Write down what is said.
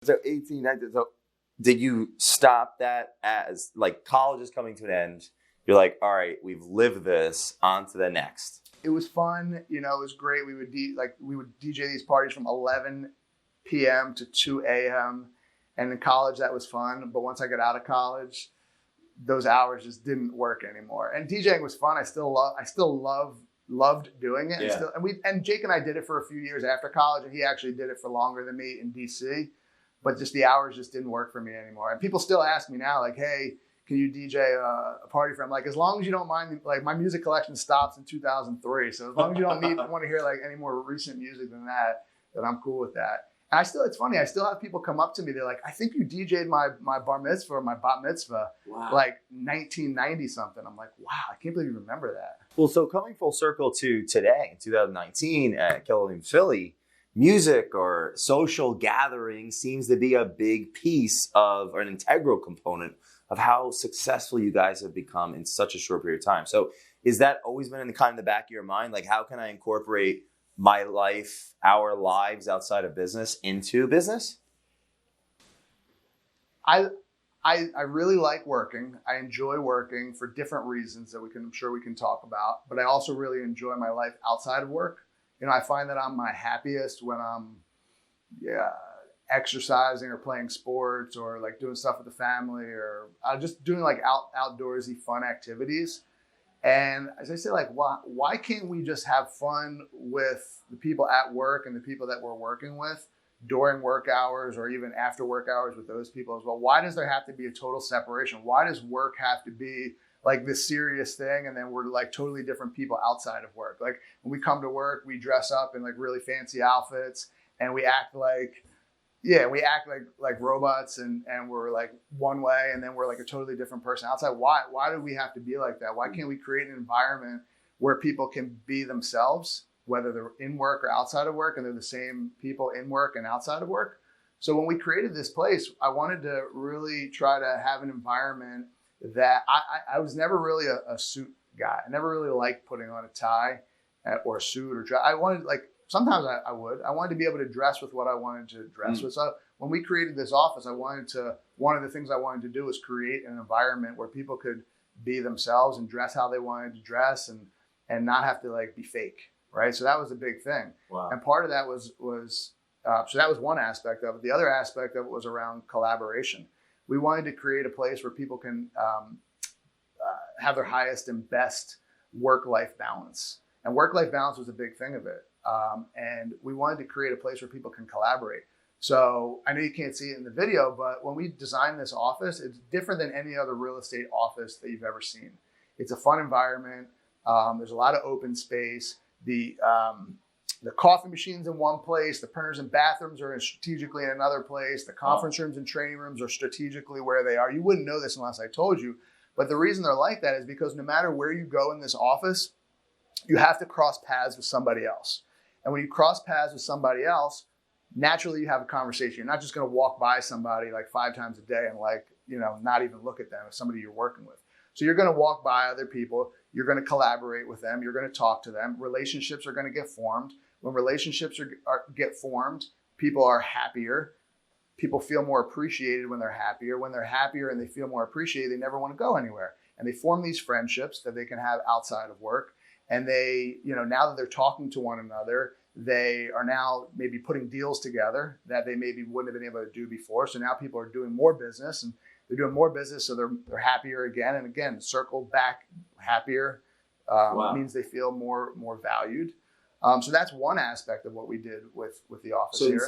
So 18, 19, so did you stop that as like college is coming to an end? You're like, all right, we've lived this, on to the next. It was fun. You know, it was great. We would DJ these parties from 11 p.m. to 2 a.m. And in college, that was fun. But once I got out of college, those hours just didn't work anymore. And DJing was fun. I still loved doing it. Yeah. And Jake and I did it for a few years after college, and he actually did it for longer than me in DC. But just the hours just didn't work for me anymore. And people still ask me now, like, hey, can you DJ a party for? I'm like, as long as you don't mind, like my music collection stops in 2003. So as long as you don't want to hear like any more recent music than that, then I'm cool with that. And it's funny, I still have people come up to me. They're like, I think you DJ'd my bar mitzvah or my bat mitzvah, wow, like 1990 something. I'm like, wow, I can't believe you remember that. Well, so coming full circle to today, 2019 at Kettleton, Philly, music or social gathering seems to be a big piece of, or an integral component of how successful you guys have become in such a short period of time. So is that always been in the back of your mind? Like, how can I incorporate my life, our lives outside of business into business? I really like working. I enjoy working for different reasons that I'm sure we can talk about, but I also really enjoy my life outside of work. You know, I find that I'm my happiest when I'm exercising or playing sports or like doing stuff with the family or just doing like outdoorsy fun activities. And as I say, like, why can't we just have fun with the people at work and the people that we're working with during work hours or even after work hours with those people as well? Why does there have to be a total separation? Why does work have to be like this serious thing and then we're like totally different people outside of work? Like when we come to work, we dress up in like really fancy outfits and we act like robots and we're like one way and then we're like a totally different person outside. Why do we have to be like that? Why can't we create an environment where people can be themselves, whether they're in work or outside of work, and they're the same people in work and outside of work? So when we created this place, I wanted to really try to have an environment that I was never really a suit guy. I never really liked putting on a tie or a suit or dress. I wanted like, sometimes I wanted to be able to dress with what I wanted to dress with. So when we created this office, one of the things I wanted to do was create an environment where people could be themselves and dress how they wanted to dress and not have to like be fake, right? So that was a big thing. Wow. And part of that was so that was one aspect of it. The other aspect of it was around collaboration. We wanted to create a place where people can have their highest and best work-life balance. And work-life balance was a big thing of it. And we wanted to create a place where people can collaborate. So I know you can't see it in the video, but when we designed this office, it's different than any other real estate office that you've ever seen. It's a fun environment. There's a lot of open space. The coffee machines in one place, the printers and bathrooms are strategically in another place. The conference rooms and training rooms are strategically where they are. You wouldn't know this unless I told you. But the reason they're like that is because no matter where you go in this office, you have to cross paths with somebody else. And when you cross paths with somebody else, naturally you have a conversation. You're not just going to walk by somebody like 5 times a day and like, not even look at them as somebody you're working with. So you're going to walk by other people. You're going to collaborate with them. You're going to talk to them. Relationships are going to get formed. When relationships get formed, people are happier. People feel more appreciated when they're happier. When they're happier and they feel more appreciated, they never want to go anywhere. And they form these friendships that they can have outside of work. And they, now that they're talking to one another, they are now maybe putting deals together that they maybe wouldn't have been able to do before. So now people are doing more business, and they're doing more business, so they're happier again. And again, circle back happier means they feel more valued. So that's one aspect of what we did with the office here.